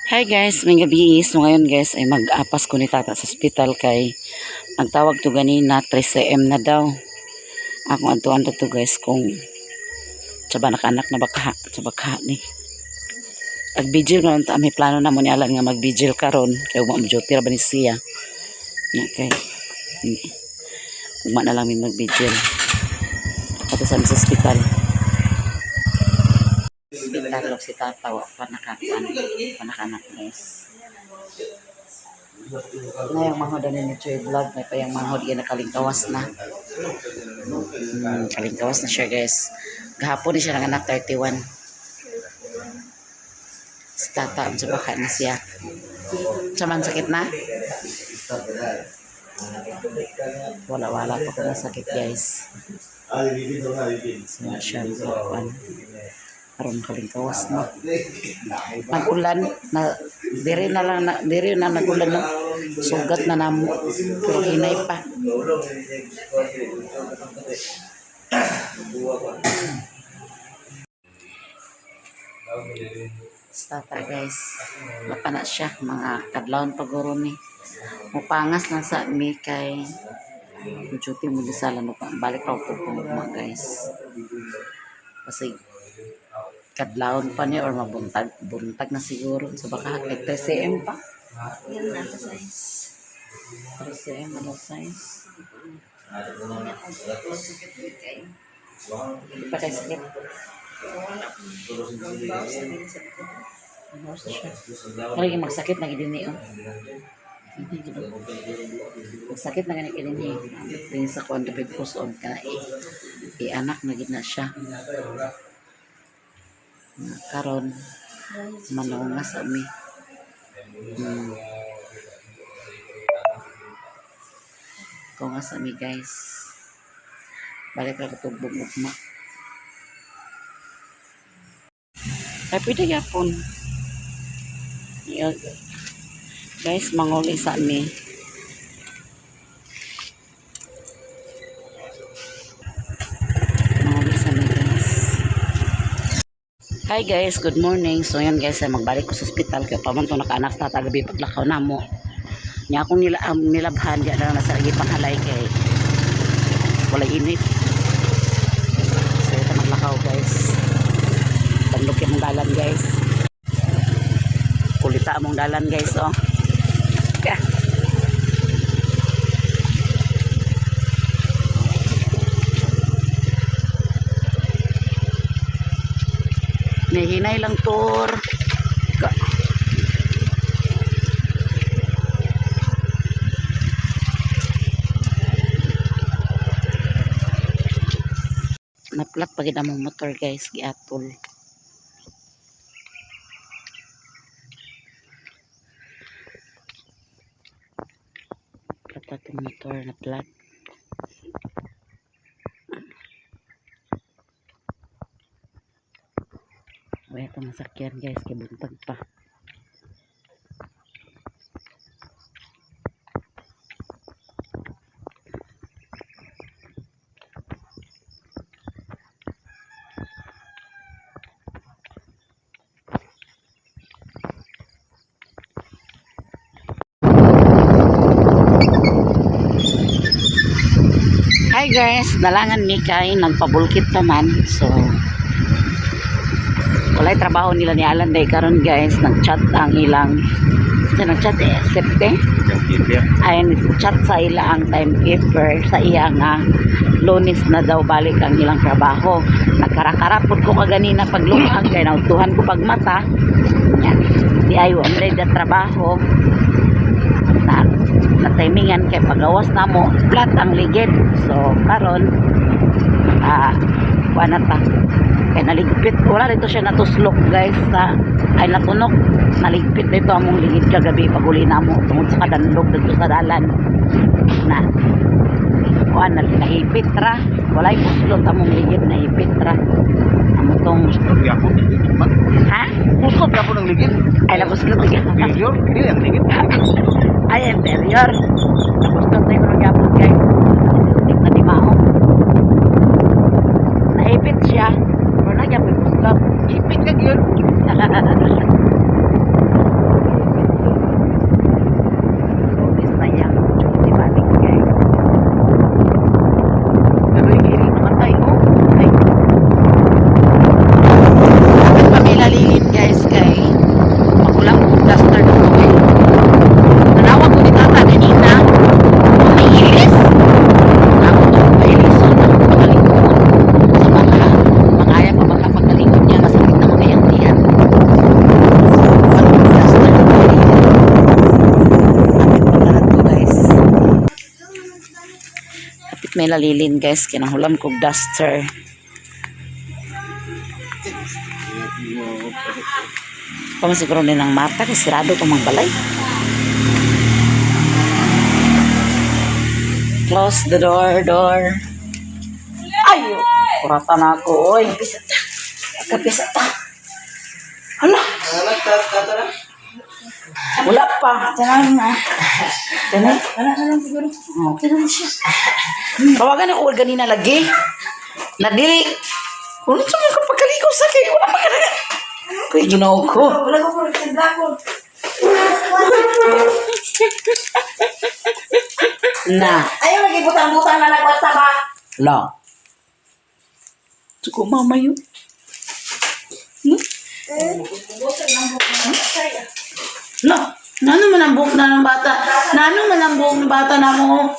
Hi guys, may gabi. So ngayon guys ay mag-apas ko ni tata sa hospital kay nagtawag to ganina 3 am na daw. Ako anto to guys kung saba nakanak na baka sa baka ni. Ag-vigil na ta may plano na mo ni alan nga mag-vigil karon kay ug mo-duty ra ba ni siya. Okay. Ugma na lang mi mag-vigil. Ato sa hospital. Hospital si tata wa pa nakanak guys. Ngayong mahod ni Choy Vlog, may pa yung mahod yan nakalingkawas na. Kalingkawas na siya guys. Gahapon ni siya ng anak 31. Si tata, sa baka na siya. Saman sakit na? Wala pa ko na sakit guys. So siya aron kalingkawas na. Nagulan na diri na nagulan na sugat na namo pero hinay pa. Stata guys, mapana siya mga kadlawon paguro ni. Mupangas lang sa mi kay duty mo disala no pa balik pa ko mga guys. Kasi kadlawon pa niya or buntag na siguro so baka kay 3 am pa yan na size 3 am ano size hindi pa kayo sakit lagi magsakit na gini magsakit na gani kinini tingin sa kuwan dapat puson ka i-anak na gina siya karon manungas ami kongas ami guys balik ra katubog ugma ay pwede yapon guys manguli sa ami Hi guys, good morning. So yan guys, ay magbalik ko sa hospital kaya paman to nakaanak na tagabi paglakaw na mo. Nya akong nilabhan diya na nasa lagi panghalay kay wala init. So ito maglakaw guys. Tandok yung dalan guys. Kulita mong dalan guys oh. Kaya. Hinay lang tur naplak pagid among motor guys giatol plak tong motor naplak wala itong masakyan guys kay buntag pa Hi guys, dalangan ni kay nagpabulkit naman so walay trabaho nila ni Alan day karon guys nagchat ang ilang nagchat septe ay nagchat sa ilang timekeeper sa iya nga Lunes na daw balik ang ilang trabaho nagkarakarapot ko kaganina paglungag kay nautuhan ko pagmata yan di ayo ang da trabaho na timingan kay pagawas na mo flat ang ligid so karon wala ta kaya naligpit wala dito siya natuslok guys sa ay natunok naligpit dito among ligid kagabi pag uli na mo tungod sa kadanlog dito sa dalan na wala naipit ra wala puslot among ligid naipit ra amo tong ha? Puslot ka po ng ligid? Ay napuslot ligid Interior? Hindi ang ligid ay interior napuslot na yung gapon guys tig na di mao naipit siya wala kaya po puslot ipit ka yun nila Lilin guys, kinahulam kog duster. Kamo siguro nilang mata kasi sirado itong mga balay. Close the door. Ayo, kuratan ako, oy. Kapisa ta. Hala. Wala pa. Tanang na. Tanang. Okay na siya. Kawagan ako ganina lagi. Nadili. Kung sa mga kapagkaliko sa kayo, wala pa ka na. Kuya, ginawa ko. Wala ko po, nagdakon. Na. Ayaw lagi butang-butang na nagwata ba? La. Suko mama yun. No. Nano man ang buhok na ng bata? Nano man ang buhok ng bata na mo?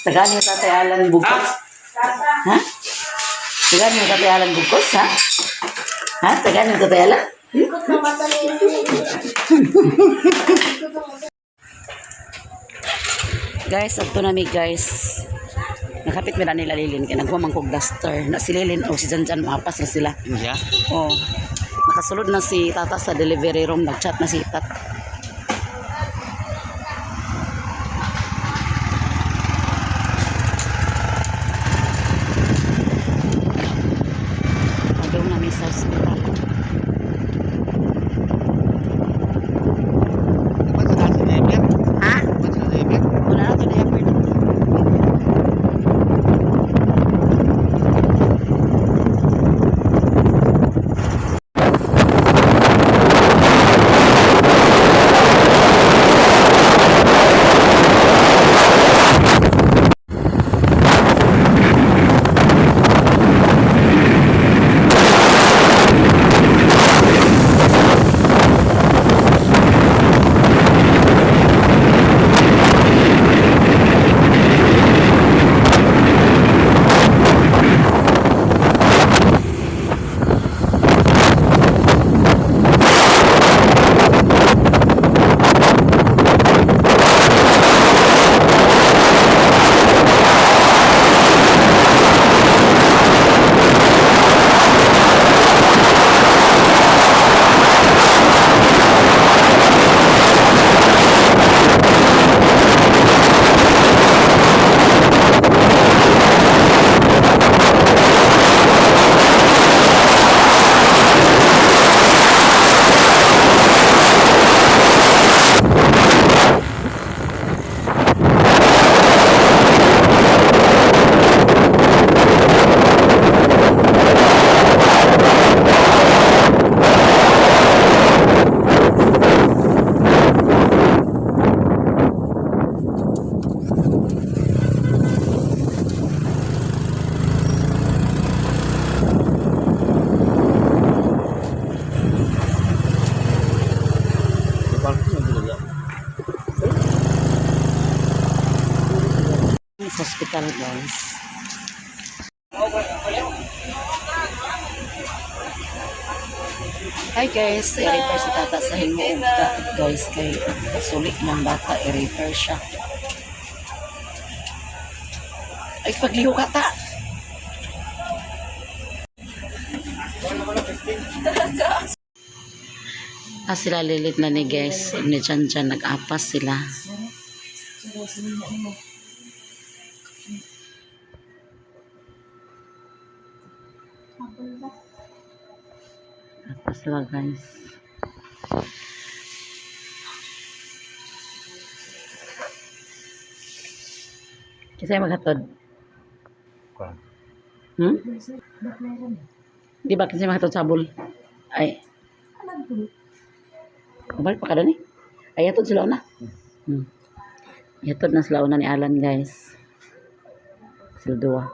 Tagaan yung tatay Alan bugkos. Ha? Tagaan yung tatay Alan bugkos, ha? Ha? Tagaan yung tatay Alan? Ikot na mata nila. Guys, agto na mi guys. Nakapit mi na nila Lilin kaya naghuman kog duster. Na si Lilin o si Janjan mapas na sila. Yeah. Oh. Nakasulod na si Tata sa delivery room, nagchat na si Tat. Pagdaw na mi sa hospital. Ba't sa taas na yan? Ha? Ba't sa taas yan? Wala na ito na yung hospital guys. Hi guys, i-refer si Tata sa hingo guys kay sulit ng bata, i-refer siya. Ay pagliho ka ta. Sila lilit na ni guys, ni Janjan nag-apas sila. Apas sila guys. Kasi maghatod. Di ba kasi maghatod sabol? Ay. Kabal pa ka doon eh. Ay, yatod sila una. Yatod na sila una ni Alan guys. Sila dua.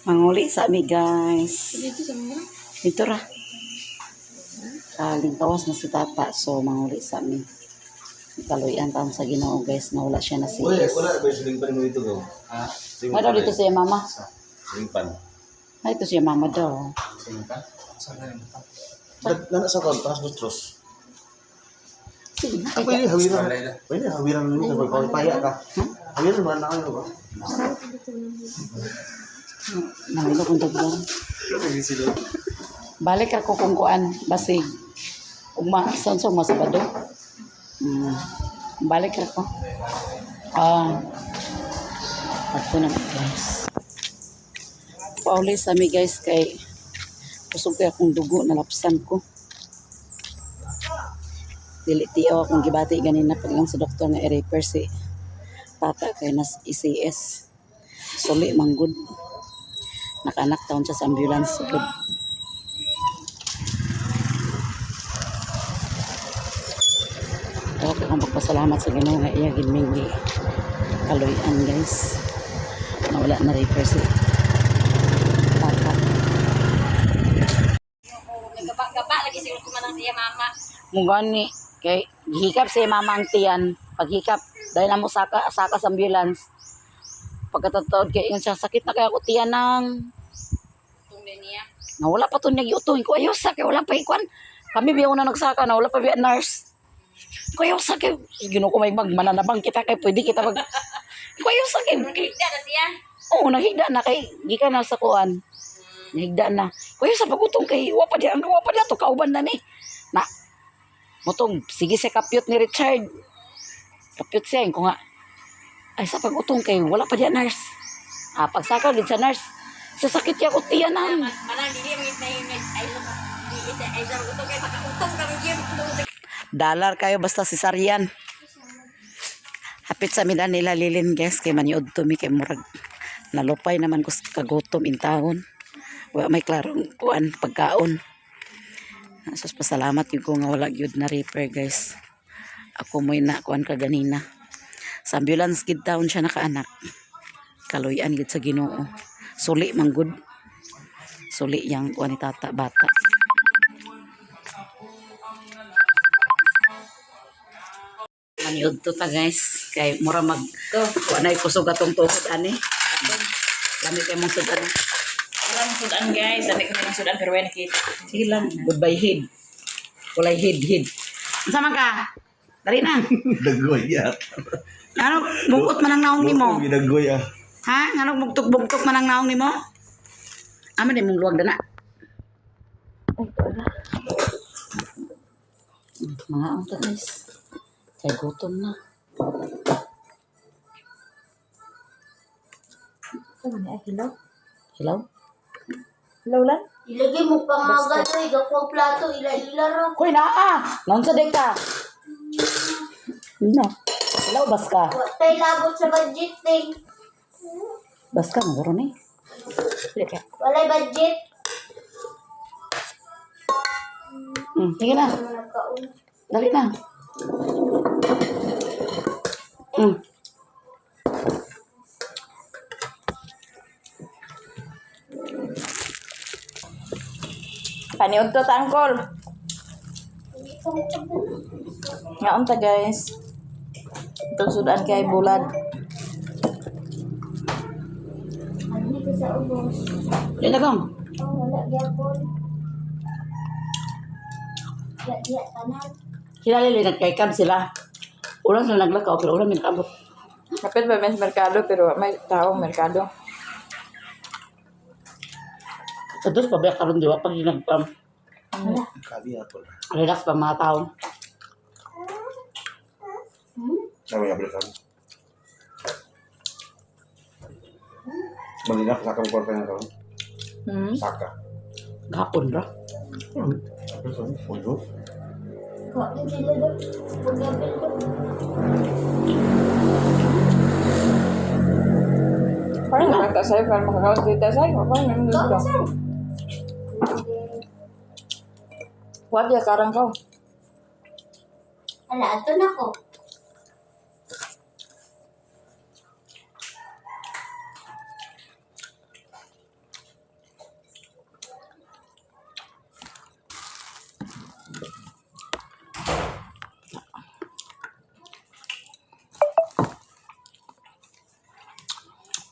Manguli sa mi guys. Dito ra. Lingkawas na si Tata. So manguli sa mi. Kaluyan taon sa Ginoo guys na wala siya na si. Wala ba silimpan mo dito go? Ha? May daw dito siya mama. Silimpan. Ay, ito siya mama daw. Silimpan? Saan na yun? Nana sa kon, takas bustros. Sige na. Pwede hawiran. Pwede hawiran mo kapag paya ka. Hawiran mo na kayo ba? Nangilo kong dagdag. Balik ako kung kuan. Basig. Sonsong mo Sabado. Balik ako. Ako na guys. Paulis kami guys kay kusog kay akong dugo nalapsan ko. Dili tiyo akong gibati ganina pag lang sa doktor nga i-repair si tata kay nas ECS. Suli manggod. Nakanak taon siya sa ambulance. Good. Dapat akong magpasalamat sa Ginoo nga iya ginming kaluyan guys. Nawala na repair si tata. Gaba lagi siguro kumanang siya mama. Mugani kay gihikap si mama ang tiyan. Paghikap dahil na mo saka sa ambulance. Pagkatataod kay yun siya sakit na kaya ko tiyan ng Tungde niya. nawala pa to niya giutuhin ko ayos sa kay wala pa ikuan. Kami biyaw na nagsaka na wala pa biya nurse. Kuya sa kay Ginoo ko may mananabang kita kay pwede kita mag kuya sa kay Higda na siya. oo naghigda na kay gikan na sa kuan. Nahigda na. Kuya sa pagutong kay wa pa dia to kauban na ni. Na motong sige sa kapyot ni Richard. Kapyot siya ko nga. Ay sa pagutong kay wala pa dia nurse. Pagsaka gid sa nurse. Sa sakit ya ko tiyanan. Manang dili mangit na yun. Ay sa utong kay makautong kami gym. Dollar kayo basta cesarean. Hapit sa mina nila lilin guys kay maniud to mi kay murag nalupay naman ko sa kagutom intahon. Wa may klarong kuan pagkaon. Sus pasalamat yung ko nga wala gyud na repair guys. Ako mo'y na kuan ka ganina. Sa ambulance gid taon siya nakaanak. Kaluyan gid sa Ginoo. Suli manggod. Suli yang kuan ni tata bata. Maniud to ta guys kay mura mag kuan ay kusog atong tuhod ani. Lami kay mong sudan. Walang sudan guys. Dami kami ng sudan pero wala kit. Sige lang, goodbye head. Kulay head. Unsa man ka? Dari na. Dagoy ya. Ano, bukot man ang naong nimo? Dagoy ah. Ha? Ano, bugtok man ang naong nimo? Ama din mong luwag dana. Mga ang guys. Kay gutom na. Ano na hilaw? Hello? Hilaw lang? Ilagay mo pa nga gano'y gapong plato, ila-ila ro. Hoy naa! Naon sa deka? No. Hello, baska. Watay labot sa budget ting. Baska, muro ni. Lika. Walay budget. Sige na. Ano nagkaon? Dali na. Paniod to tangkol. Ngaon ta guys. Itong sudan kay bulad. Ano ko sa ubos? Dali na kong. Oh, wala gyapon. Ya, tanan. Sila lili, nagkaikab sila. Ulang sila naglakaw, pero ulang minakabot. Kapit ba may merkado pero may taong merkado. Sa dos, pabiyak karon diwa pag Kali ako. relax pa mga tao. Sama ya belikan. Menginap saka mo korban ko. Saka. Gapon ra. Apa sih? Untuk Kok ni sila do? Pagyabil do. Parang nakita sa'yo, parang makakawag dito sa'yo. Parang naman Kau dito. saan? Huwag ya, karang ko. Ala, ato na ko.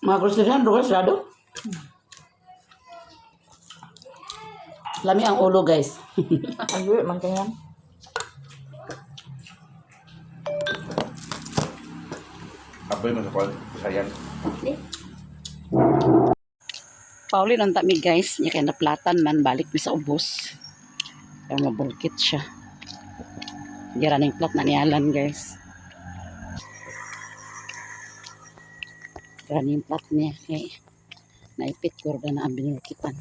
Mga grocery doon, sarado. Lami ang ulo, guys. Ang man ganyan. Apoy mo sa kwan. Sayang. Pauli nang tami guys, niya kay naplatan man balik mi sa ubos. Kaya mabulkit siya. Gira ning plat na nialan guys. Gira ning plat niya kay naipit ko na ang binulkitan.